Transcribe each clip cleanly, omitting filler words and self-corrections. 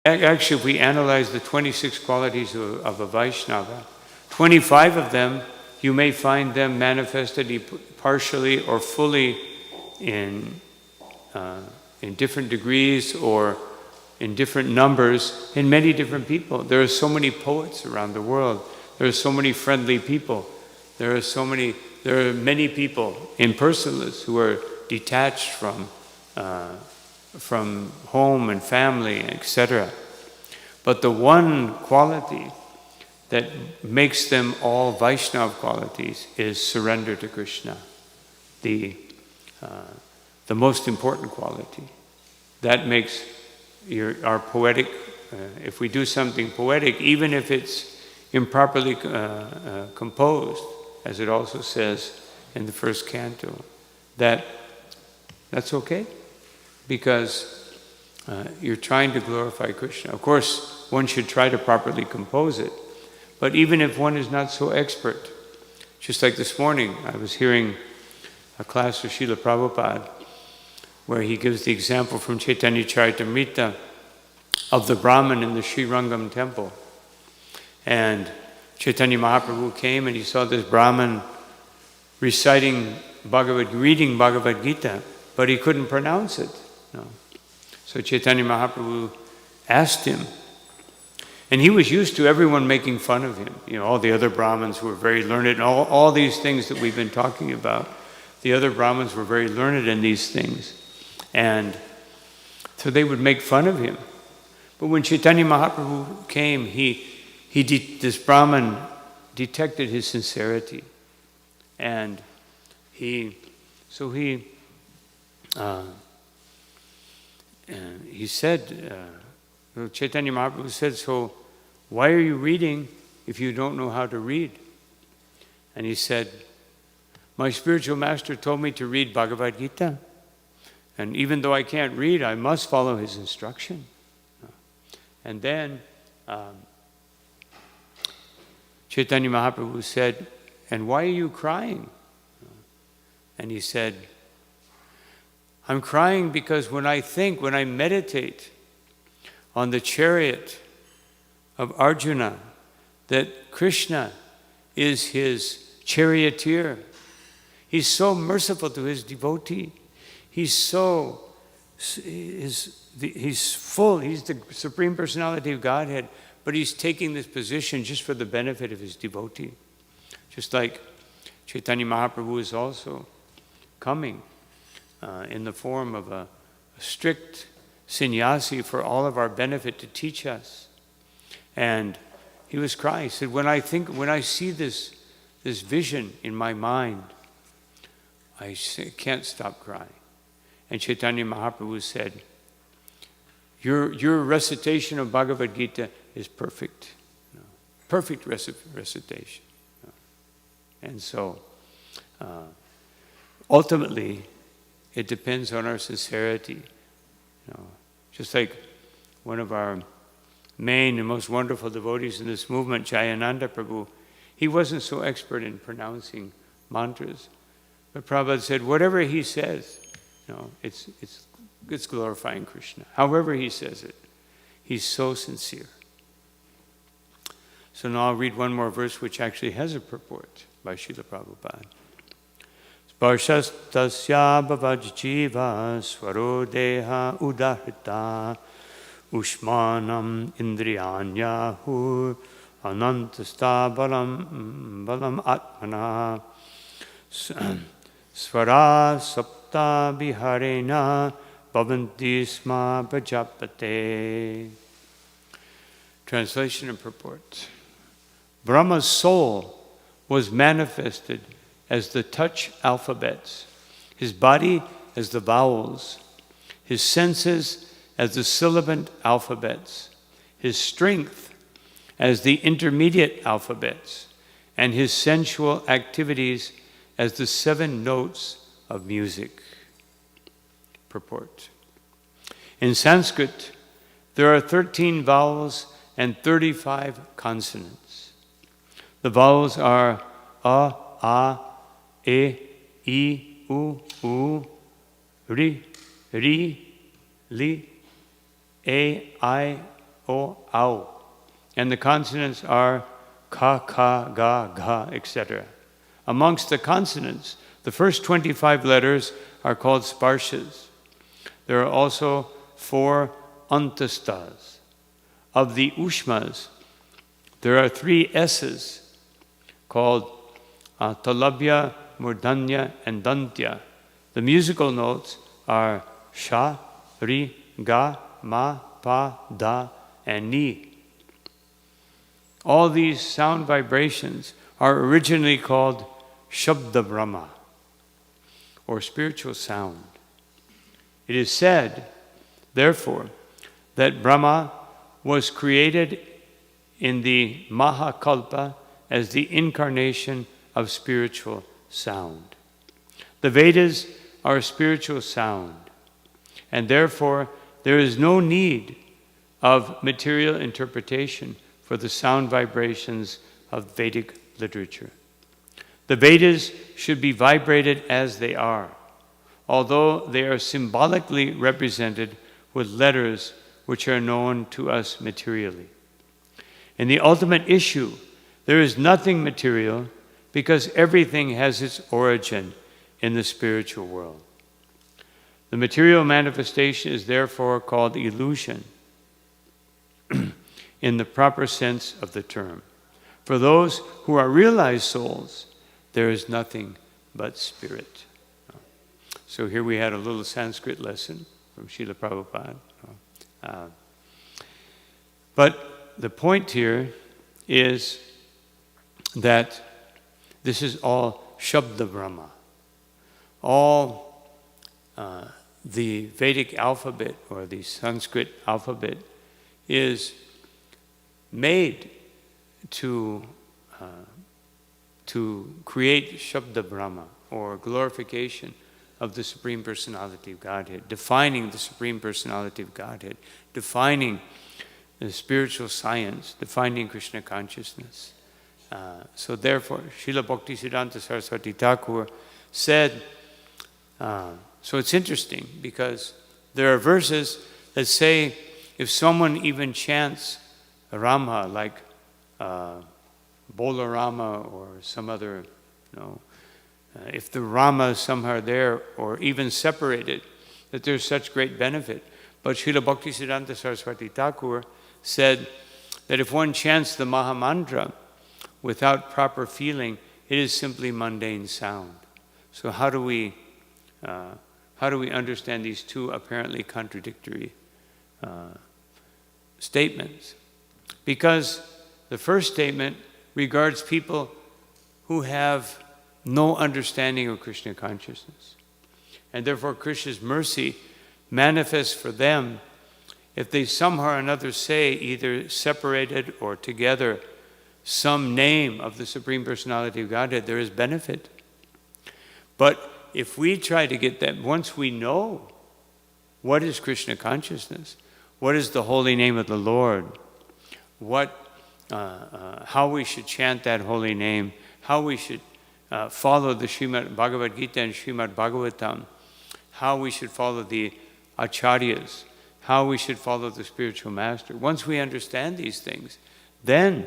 Actually, if we analyze the 26 qualities of a Vaishnava, 25 of them, you may find them manifested partially or fully in different degrees or in different numbers in many different people. There are so many poets around the world. There are so many friendly people. There are many people, impersonalists, who are detached from home and family, etc. But the one quality that makes them all Vaishnava qualities is surrender to Krishna, the most important quality. That makes our poetic, if we do something poetic, even if it's improperly composed, as it also says in the first canto, that's okay, because you're trying to glorify Krishna. Of course, one should try to properly compose it, but even if one is not so expert, just like this morning, I was hearing a class of Srila Prabhupada where he gives the example from Chaitanya Charitamrita of the Brahmin in the Sri Rangam temple. And Chaitanya Mahaprabhu came and he saw this Brahmin reading Bhagavad Gita, but he couldn't pronounce it. No. So Chaitanya Mahaprabhu asked him, and he was used to everyone making fun of him. You know, all the other Brahmins who were very learned, and all these things that we've been talking about. The other Brahmins were very learned in these things. And so they would make fun of him. But when Chaitanya Mahaprabhu came, this Brahmin detected his sincerity. And he said, Chaitanya Mahaprabhu said, so why are you reading if you don't know how to read? And he said, my spiritual master told me to read Bhagavad Gita. And even though I can't read, I must follow his instruction. And then Chaitanya Mahaprabhu said, and why are you crying? And he said, I'm crying because when I meditate on the chariot of Arjuna, that Krishna is his charioteer. He's so merciful to his devotee. He's the Supreme Personality of Godhead, but he's taking this position just for the benefit of his devotee. Just like Chaitanya Mahaprabhu is also coming in the form of a strict sannyasi for all of our benefit to teach us. And he was crying. He said, when I see this vision in my mind, I can't stop crying. And Chaitanya Mahaprabhu said, your recitation of Bhagavad Gita is perfect. Perfect recitation. And so, ultimately, it depends on our sincerity. Just like one of our main and most wonderful devotees in this movement, Jayananda Prabhu, he wasn't so expert in pronouncing mantras. But Prabhupada said, whatever he says, it's glorifying Krishna. However he says it, he's so sincere. So now I'll read one more verse which actually has a purport by Srila Prabhupada. Sparshastasya bhavajjiva swaro deha udahrita ushmanam indriyanyahu anantasta balam atmana swara sapta biharena bhavanti sma prajapate. Translation and purport. Brahma's soul was manifested as the touch alphabets, his body as the vowels, his senses as the sibilant alphabets, his strength as the intermediate alphabets, and his sensual activities as the 7 notes of music. Purport. In Sanskrit, there are 13 vowels and 35 consonants. The vowels are a, e, I, u, ri, li, a, I, o, au. And the consonants are ka, ka, ga, ga, etc. Amongst the consonants, the first 25 letters are called sparshas. There are also 4 antastas. Of the ushmas, there are 3 S's called talabya, murdanya, and dantya. The musical notes are sha, ri, ga, ma, pa, da, and ni. All these sound vibrations are originally called Shabda Brahma, or spiritual sound. It is said, therefore, that Brahma was created in the Mahakalpa as the incarnation of spiritual sound. The Vedas are spiritual sound, and therefore there is no need of material interpretation for the sound vibrations of Vedic literature. The Vedas should be vibrated as they are, although they are symbolically represented with letters which are known to us materially. In the ultimate issue, there is nothing material because everything has its origin in the spiritual world. The material manifestation is therefore called illusion in the proper sense of the term. For those who are realized souls, there is nothing but spirit. So here we had a little Sanskrit lesson from Srila Prabhupada. But the point here is that this is all Shabda Brahma. All the Vedic alphabet or the Sanskrit alphabet is made to create Shabda Brahma, or glorification of the Supreme Personality of Godhead, defining the Supreme Personality of Godhead, defining the spiritual science, defining Krishna consciousness. So therefore, Srila Bhaktisiddhanta Saraswati Thakur said, so it's interesting because there are verses that say if someone even chants Rama, like Bola Rama or some other, if the Rama is somehow there or even separated, that there's such great benefit. But Srila Bhaktisiddhanta Saraswati Thakur said that if one chants the Mahamantra without proper feeling, it is simply mundane sound. So how do we understand these two apparently contradictory statements? Because the first statement regards people who have no understanding of Krishna consciousness. And therefore Krishna's mercy manifests for them if they somehow or another say, either separated or together, some name of the Supreme Personality of Godhead, there is benefit. But if we try to get that, once we know what is Krishna consciousness, what is the holy name of the Lord, how we should chant that holy name, how we should follow the Srimad Bhagavad Gita and Srimad Bhagavatam, how we should follow the acharyas, how we should follow the spiritual master. Once we understand these things, then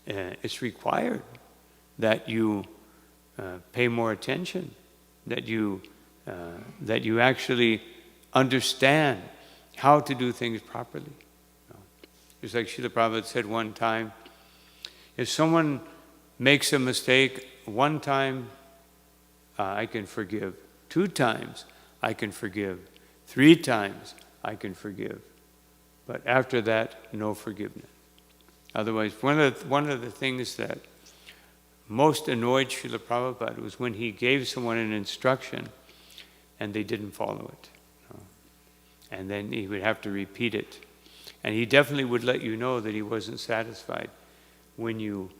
it's required that you pay more attention, that you actually understand how to do things properly. Just like Srila Prabhupada said one time, if someone makes a mistake one time, I can forgive. 2 times, I can forgive. 3 times, I can forgive. But after that, no forgiveness. Otherwise, one of the things that most annoyed Srila Prabhupada was when he gave someone an instruction and they didn't follow it. And then he would have to repeat it. And he definitely would let you know that he wasn't satisfied when you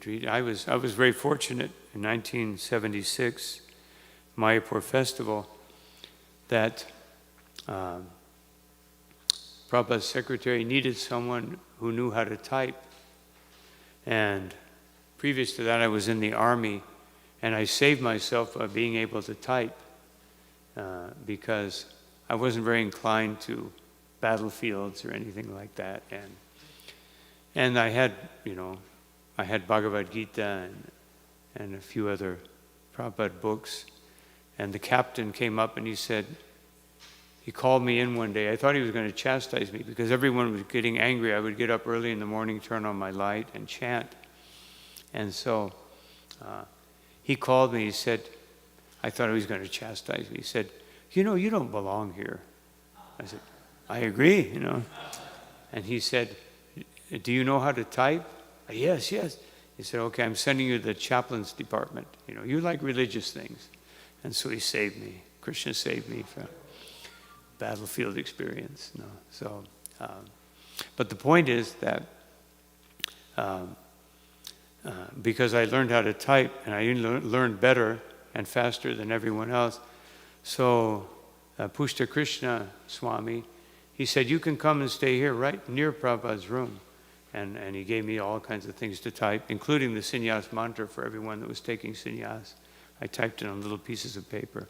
treat. I was very fortunate in 1976, Mayapur Festival, that Prabhupada's secretary needed someone who knew how to type. And previous to that, I was in the army, and I saved myself by being able to type because I wasn't very inclined to battlefields or anything like that. And I had, I had Bhagavad Gita and a few other Prabhupada books. And the captain came up and he called me in one day. I thought he was going to chastise me because everyone was getting angry. I would get up early in the morning, turn on my light, and chant. And so he called me. He said, I thought he was going to chastise me. He said, you don't belong here. I said, I agree, And he said, do you know how to type? Yes. He said, okay, I'm sending you to the chaplain's department. You like religious things. And so he saved me. Krishna saved me from battlefield experience. But the point is that because I learned how to type, and I learned better and faster than everyone else, so Pushta Krishna Swami, he said, you can come and stay here right near Prabhupada's room. And he gave me all kinds of things to type, including the sannyas mantra for everyone that was taking sannyas. I typed it on little pieces of paper.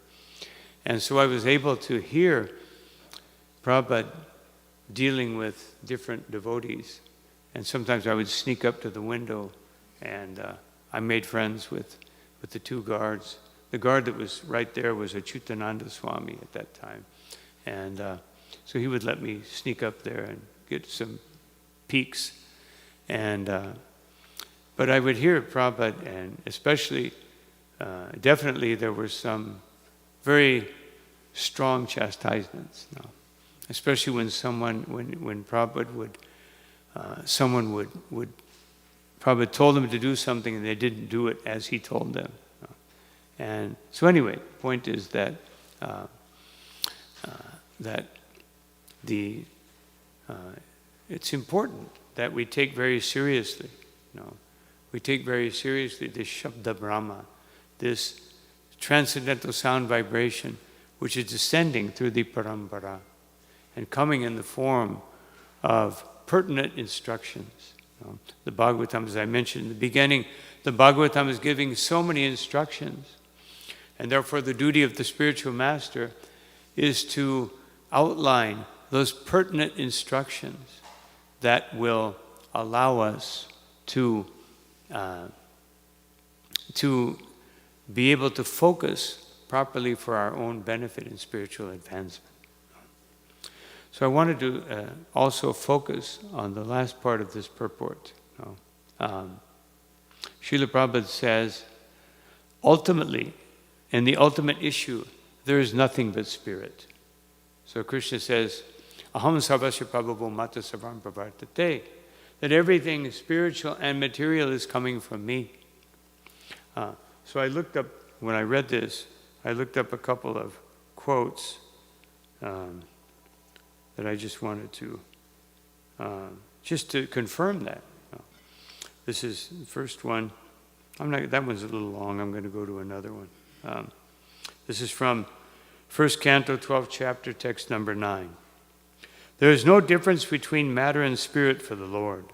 And so I was able to hear Prabhupada dealing with different devotees. And sometimes I would sneak up to the window, and I made friends with the two guards. The guard that was right there was Achyutananda Swami at that time. And so he would let me sneak up there and get some peeks. But I would hear Prabhupada, and especially, definitely there were some very strong chastisements. Especially when when Prabhupada would Prabhupada told them to do something and they didn't do it as he told them. And so anyway, the point is that it's important that we take very seriously, we take very seriously this Shabda Brahma, this transcendental sound vibration, which is descending through the parampara and coming in the form of pertinent instructions. The Bhagavatam, as I mentioned in the beginning, the Bhagavatam is giving so many instructions, and therefore the duty of the spiritual master is to outline those pertinent instructions that will allow us to be able to focus properly for our own benefit and spiritual advancement. So I wanted to also focus on the last part of this purport. Srila Prabhupada says, ultimately, in the ultimate issue, there is nothing but spirit. So Krishna says, Aham sarvasya prabhavo mata sarvam pravartate, that everything spiritual and material is coming from me. So I looked up, when I read this, I looked up a couple of quotes that I just wanted to, just to confirm that. This is the first one. That one's a little long. I'm going to go to another one. This is from 1st Canto, 12th chapter, text number 9. There is no difference between matter and spirit for the Lord,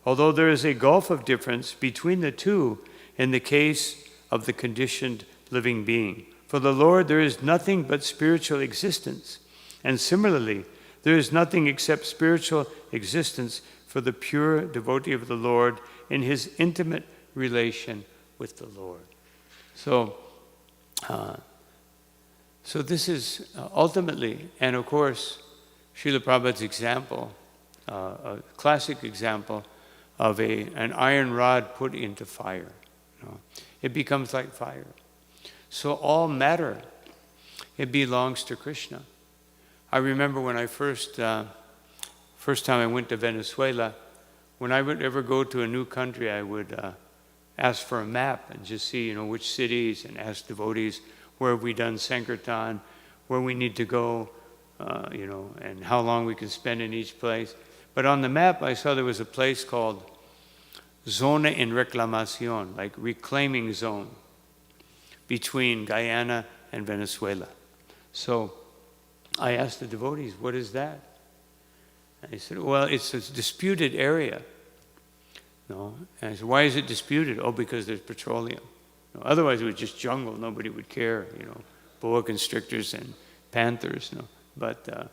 although there is a gulf of difference between the two in the case of the conditioned living being. For the Lord, there is nothing but spiritual existence, and similarly, there is nothing except spiritual existence for the pure devotee of the Lord in his intimate relation with the Lord. So this is ultimately, and of course, Srila Prabhupada's example, a classic example of an iron rod put into fire. It becomes like fire. So all matter, it belongs to Krishna. I remember when I first time I went to Venezuela, when I would ever go to a new country, I would ask for a map and just see, which cities, and ask devotees where have we done Sankirtan, where we need to go, and how long we can spend in each place. But on the map, I saw there was a place called Zona en Reclamación, like reclaiming zone, between Guyana and Venezuela. So I asked the devotees, what is that? And they said, well, it's a disputed area. And I said, why is it disputed? Oh, because there's petroleum. Otherwise it was just jungle. Nobody would care, boa constrictors and panthers. but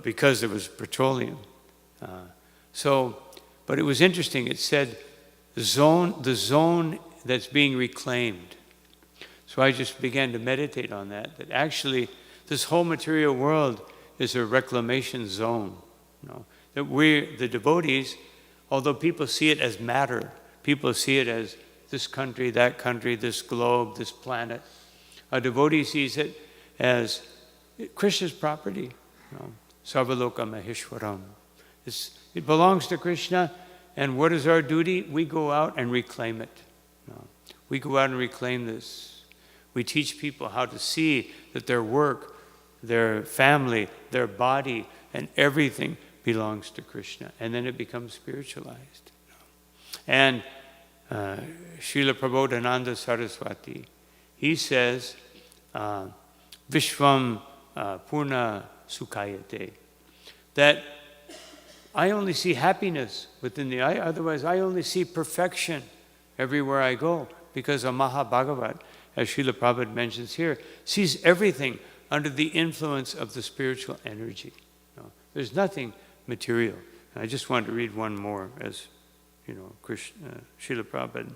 because there was petroleum. But it was interesting. It said the zone that's being reclaimed. So I just began to meditate on that actually this whole material world is a reclamation zone. That we're the devotees, although people see it as matter, people see it as this country, that country, this globe, this planet. A devotee sees it as Krishna's property. Sarvaloka Maheshwaram. It belongs to Krishna, and what is our duty? We go out and reclaim it. We go out and reclaim this. We teach people how to see that their work, their family, their body, and everything belongs to Krishna. And then it becomes spiritualized. And Srila Prabodhananda Saraswati, he says, Vishvam Purna Sukhayate, that I only see happiness within the eye, otherwise I only see perfection everywhere I go, because a Mahabhagavat, as Srila Prabhupada mentions here, sees everything under the influence of the spiritual energy. There's nothing material. And I just wanted to read one more as, Srila Prabhupada.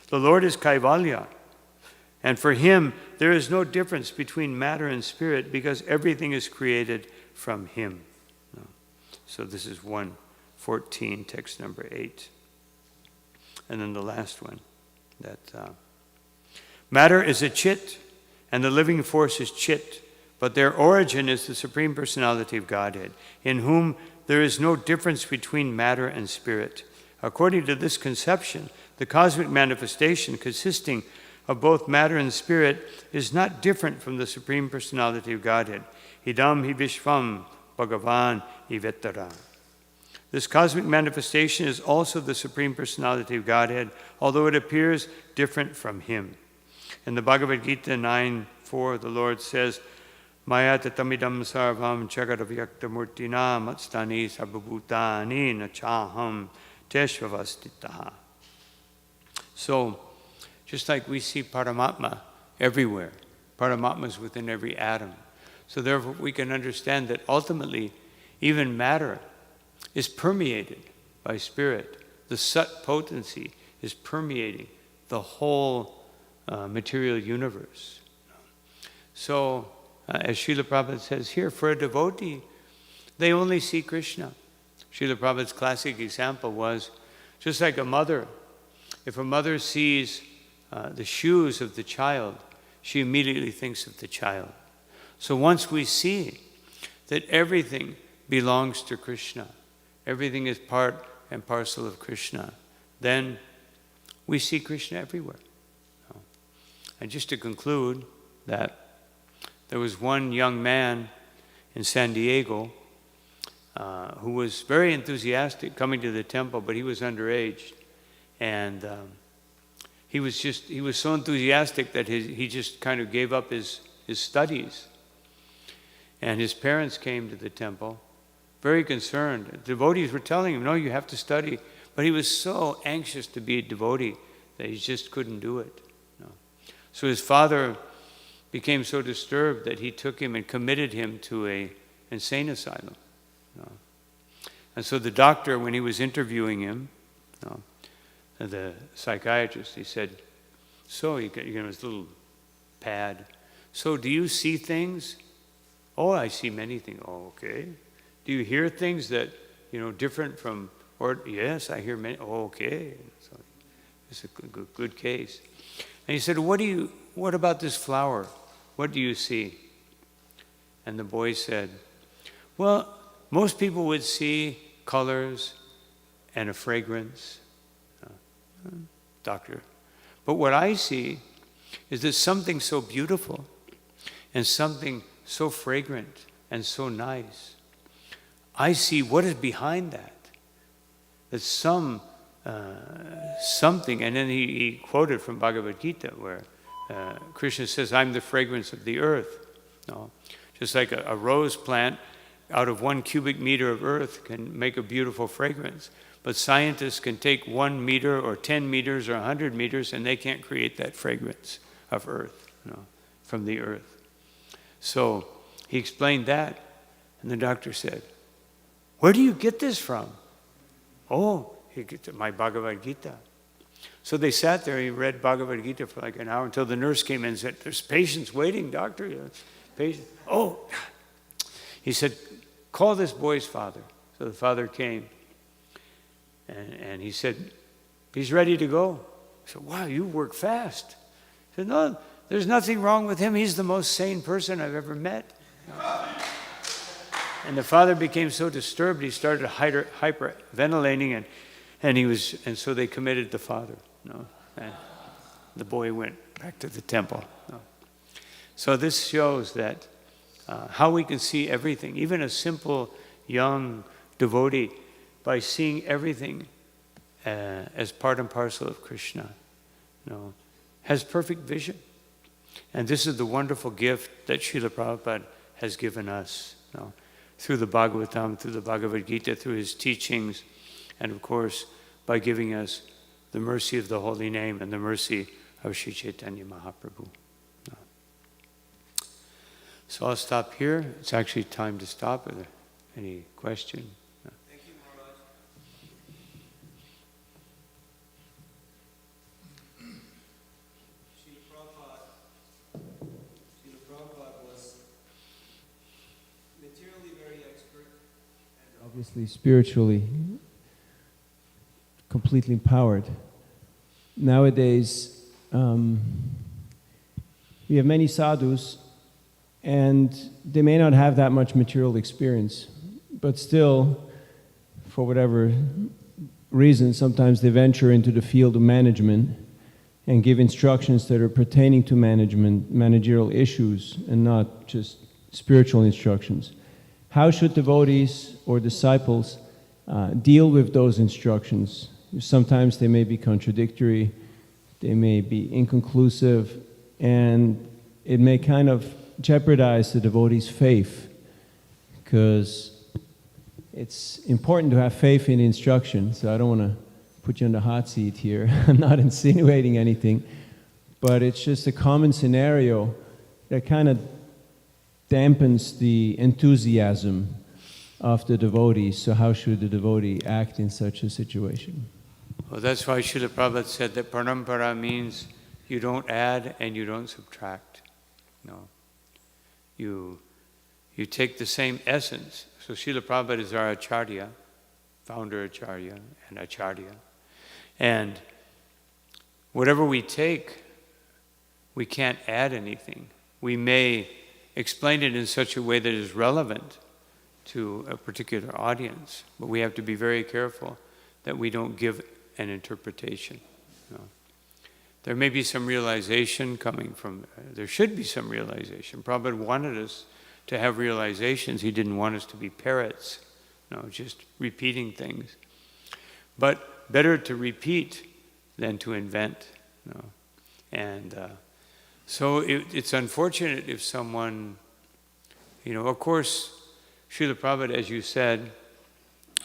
The Lord is Kaivalya, and for him there is no difference between matter and spirit, because everything is created from him. So this is 114, text number 8. And then the last one, that matter is a chit, and the living force is chit, but their origin is the Supreme Personality of Godhead, in whom there is no difference between matter and spirit. According to this conception, the cosmic manifestation consisting of both matter and spirit is not different from the Supreme Personality of Godhead. Idam hi vishvam Bhagavan ivetara. This cosmic manifestation is also the Supreme Personality of Godhead, although it appears different from him. In the Bhagavad Gita 9:4, the Lord says, Maya tatamidam sarvam chagaravyakta murtina matstani sarvabhutani nachaham teshvavastitaha. So, just like we see Paramatma everywhere, Paramatma is within every atom. So therefore we can understand that ultimately even matter is permeated by spirit. The Sat potency is permeating the whole material universe. So as Srila Prabhupada says here, for a devotee, they only see Krishna. Srila Prabhupada's classic example was just like a mother. If a mother sees the shoes of the child, she immediately thinks of the child. So once we see that everything belongs to Krishna, everything is part and parcel of Krishna, then we see Krishna everywhere. And just to conclude, that there was one young man in San Diego who was very enthusiastic coming to the temple, but he was underage. And he was so enthusiastic that he just kind of gave up his studies. And his parents came to the temple, very concerned. The devotees were telling him, no, you have to study. But he was so anxious to be a devotee that he just couldn't do it. So his father became so disturbed that he took him and committed him to an insane asylum. And so the doctor, when he was interviewing him, the psychiatrist, he said, so he got his little pad. So do you see things? Oh, I see many things. Oh, okay. Do you hear things that, different from, or yes, I hear many. Oh, okay. So it's a good case. And he said, what about this flower? What do you see? And the boy said, well, most people would see colors and a fragrance. Doctor. But what I see is that something so beautiful and something so fragrant and so nice. I see what is behind that. That something, and then he quoted from Bhagavad Gita where Krishna says, I'm the fragrance of the earth. Just like a rose plant out of 1 cubic meter of earth can make a beautiful fragrance. But scientists can take 1 meter or 10 meters or 100 meters and they can't create that fragrance of earth, from the earth. So He explained that, and the doctor said, "Where do you get this from?" "Oh, he gets my Bhagavad Gita." So they sat there, he read Bhagavad Gita for like an hour until the nurse came in and said, "There's patients waiting, doctor." Patient. "Oh." He said, "Call this boy's father." So the father came, and he said, "He's ready to go." I said, "Wow, you work fast." He said, "No, there's nothing wrong with him. He's the most sane person I've ever met." And the father became so disturbed, he started hyperventilating, and so they committed the father. And the boy went back to the temple. So this shows that how we can see everything, even a simple young devotee, by seeing everything as part and parcel of Krishna, has perfect vision. And this is the wonderful gift that Srila Prabhupada has given us, through the Bhagavatam, through the Bhagavad Gita, through his teachings, and of course, by giving us the mercy of the holy name and the mercy of Sri Chaitanya Mahaprabhu. So I'll stop here. It's actually time to stop. Are there any questions? Thank you, Maharaj. Srila Prabhupada was materially very expert and obviously spiritually completely empowered. Nowadays, we have many sadhus, and they may not have that much material experience, but still, for whatever reason, sometimes they venture into the field of management and give instructions that are pertaining to management, managerial issues, and not just spiritual instructions. How should devotees or disciples deal with those instructions? Sometimes they may be contradictory, they may be inconclusive, and it may kind of jeopardize the devotee's faith, because it's important to have faith in instruction. So I don't want to put you on the hot seat here. I'm not insinuating anything, but it's just a common scenario that kind of dampens the enthusiasm of the devotee. So how should the devotee act in such a situation? Well, that's why Srila Prabhupada said that parampara means you don't add and you don't subtract. You take the same essence. So Srila Prabhupada is our acharya, founder acharya and acharya. And whatever we take, we can't add anything. We may explain it in such a way that is relevant to a particular audience, but we have to be very careful that we don't give an interpretation. There may be some realization coming from, there should be some realization. Prabhupada wanted us to have realizations. He didn't want us to be parrots, just repeating things. But better to repeat than to invent. And so it's unfortunate if someone, of course, Srila Prabhupada, as you said,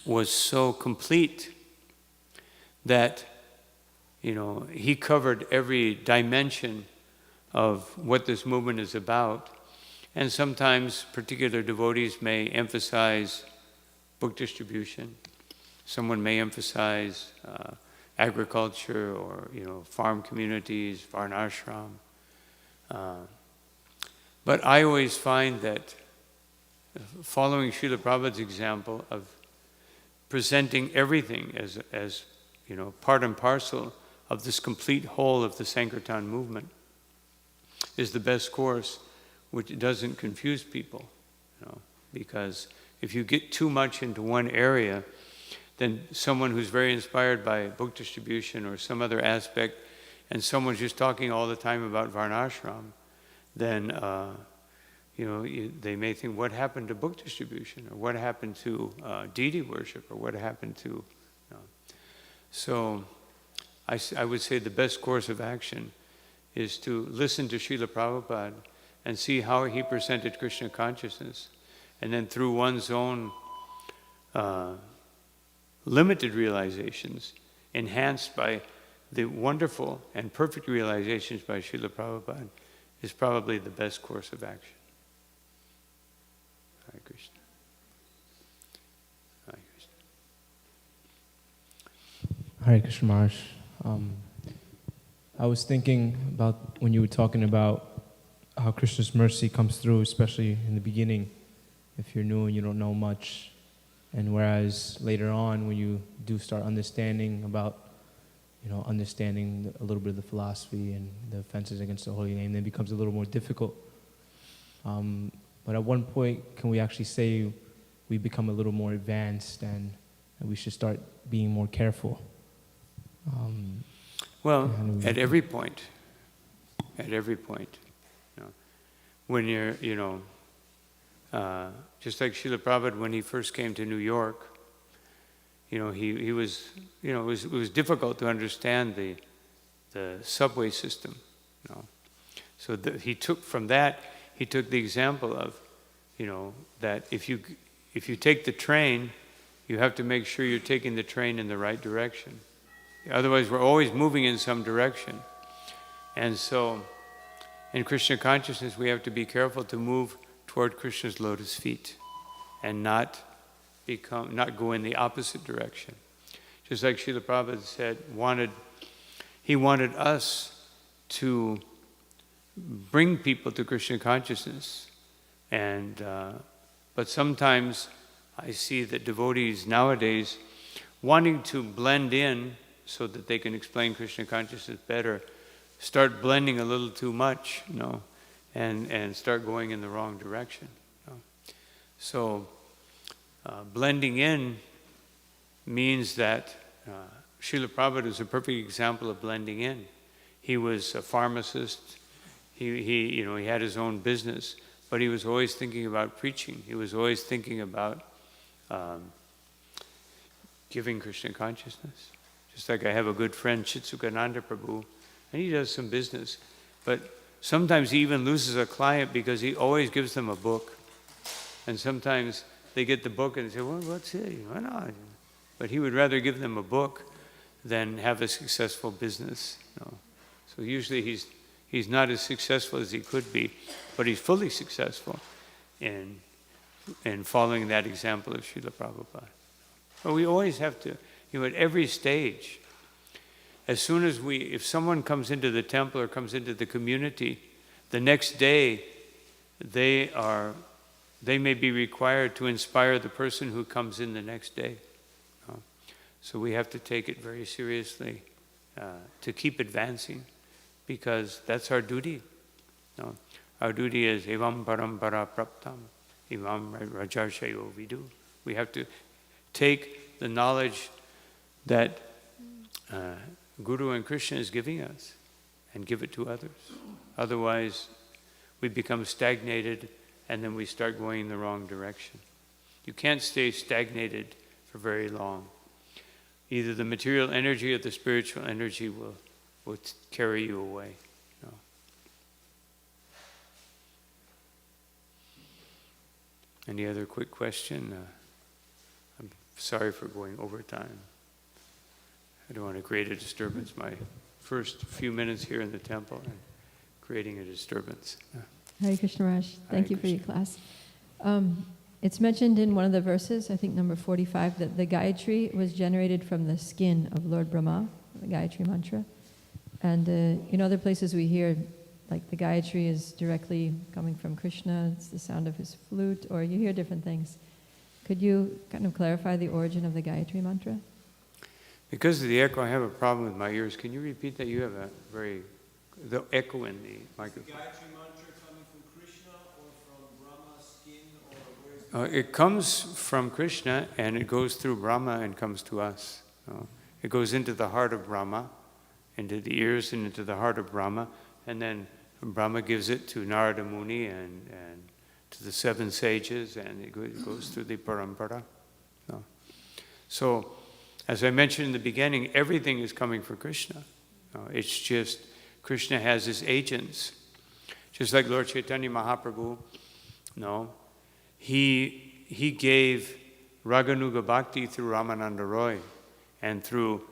was so complete that he covered every dimension of what this movement is about. And sometimes particular devotees may emphasize book distribution. Someone may emphasize agriculture or farm communities, varnashram. But I always find that following Srila Prabhupada's example of presenting everything as part and parcel of this complete whole of the Sankirtan movement is the best course, which doesn't confuse people. Because if you get too much into one area, then someone who's very inspired by book distribution or some other aspect, and someone's just talking all the time about varnashram, then they may think, what happened to book distribution, or what happened to deity worship, or what happened to... So I would say the best course of action is to listen to Srila Prabhupada and see how he presented Krishna consciousness, and then through one's own limited realizations, enhanced by the wonderful and perfect realizations by Srila Prabhupada, is probably the best course of action. Hare Krishna. Hare Krishna. Hare Krishna Maharaj. I was thinking about when you were talking about how Krishna's mercy comes through, especially in the beginning, if you're new and you don't know much. And whereas later on, when you do start understanding about, understanding a little bit of the philosophy and the offenses against the holy name, then it becomes a little more difficult. But at one point, can we actually say we become a little more advanced and we should start being more careful? Well, at every point, when you're, just like Srila Prabhupada when he first came to New York, he was, it was difficult to understand the subway system, So he took the example of, that if you take the train, you have to make sure you're taking the train in the right direction. Otherwise, we're always moving in some direction. And so, in Krishna consciousness, we have to be careful to move toward Krishna's lotus feet and not go in the opposite direction. Just like Srila Prabhupada said, he wanted us to bring people to Krishna consciousness. But sometimes I see that devotees nowadays, wanting to blend in so that they can explain Krishna consciousness better, start blending a little too much, and start going in the wrong direction. So blending in means that Srila Prabhupada is a perfect example of blending in. He was a pharmacist. He had his own business, but he was always thinking about preaching. He was always thinking about giving Krishna consciousness. Just like I have a good friend, Chitsukananda Prabhu, and he does some business. But sometimes he even loses a client because he always gives them a book. And sometimes they get the book and they say, well, what's it? Why not? But he would rather give them a book than have a successful business. So usually he's not as successful as he could be, but he's fully successful in following that example of Srila Prabhupada. But we always have to, at every stage, as soon as if someone comes into the temple or comes into the community, the next day they may be required to inspire the person who comes in the next day. So we have to take it very seriously to keep advancing, because that's our duty. Our duty is evam parampara praptam, evam rajarshayo vidu. We have to take the knowledge that Guru and Krishna is giving us and give it to others. Otherwise, we become stagnated and then we start going in the wrong direction. You can't stay stagnated for very long. Either the material energy or the spiritual energy will carry you away. Any other quick question? I'm sorry for going over time. I don't want to create a disturbance. My first few minutes here in the temple and creating a disturbance. Hare Krishna Raj, thank you for your class. It's mentioned in one of the verses, I think number 45, that the Gayatri was generated from the skin of Lord Brahma, the Gayatri mantra. And in other places we hear, like the Gayatri is directly coming from Krishna, it's the sound of his flute, or you hear different things. Could you kind of clarify the origin of the Gayatri mantra? Because of the echo, I have a problem with my ears. Can you repeat that? You have the echo in the microphone. Is the Gayatri mantra coming from Krishna or from Brahma's skin, or where is it? It comes from Krishna and it goes through Brahma and comes to us. It goes into the heart of Brahma, into the ears and into the heart of Brahma, and then Brahma gives it to Narada Muni and to the 7 sages, and it goes through the parampara. So, as I mentioned in the beginning, everything is coming from Krishna. It's just Krishna has his agents. Just like Lord Chaitanya Mahaprabhu, he gave Raganuga Bhakti through Ramananda Roy, and through,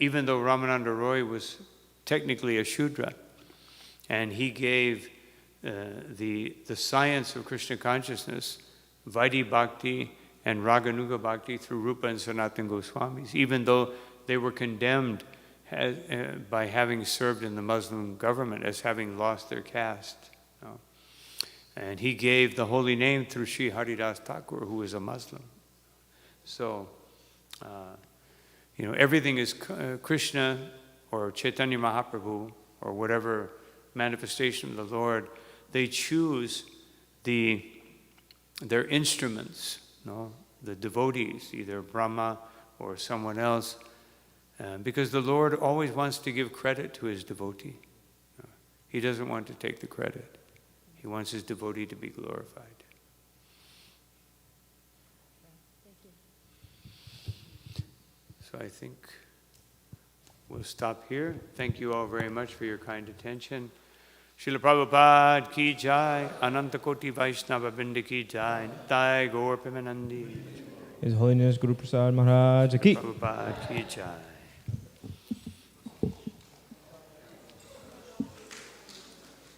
even though Ramananda Roy was technically a Shudra, and he gave the science of Krishna consciousness Vaidhi Bhakti and Raganuga Bhakti through Rupa and Sanatana Goswamis, even though they were condemned by having served in the Muslim government as having lost their caste. You know. And he gave the holy name through Sri Haridas Thakur, who is a Muslim. So, everything is Krishna or Chaitanya Mahaprabhu or whatever manifestation of the Lord. They choose their instruments, the devotees, either Brahma or someone else, because the Lord always wants to give credit to his devotee. He doesn't want to take the credit. He wants his devotee to be glorified. So I think we'll stop here. Thank you all very much for your kind attention. Srila Prabhupada ki jai, Ananta Koti Vaishnava Vrinda ki jai, Nitai Gaur Premanandi. His Holiness Guru Prasada Maharaj ki. Prabhupada ki jai.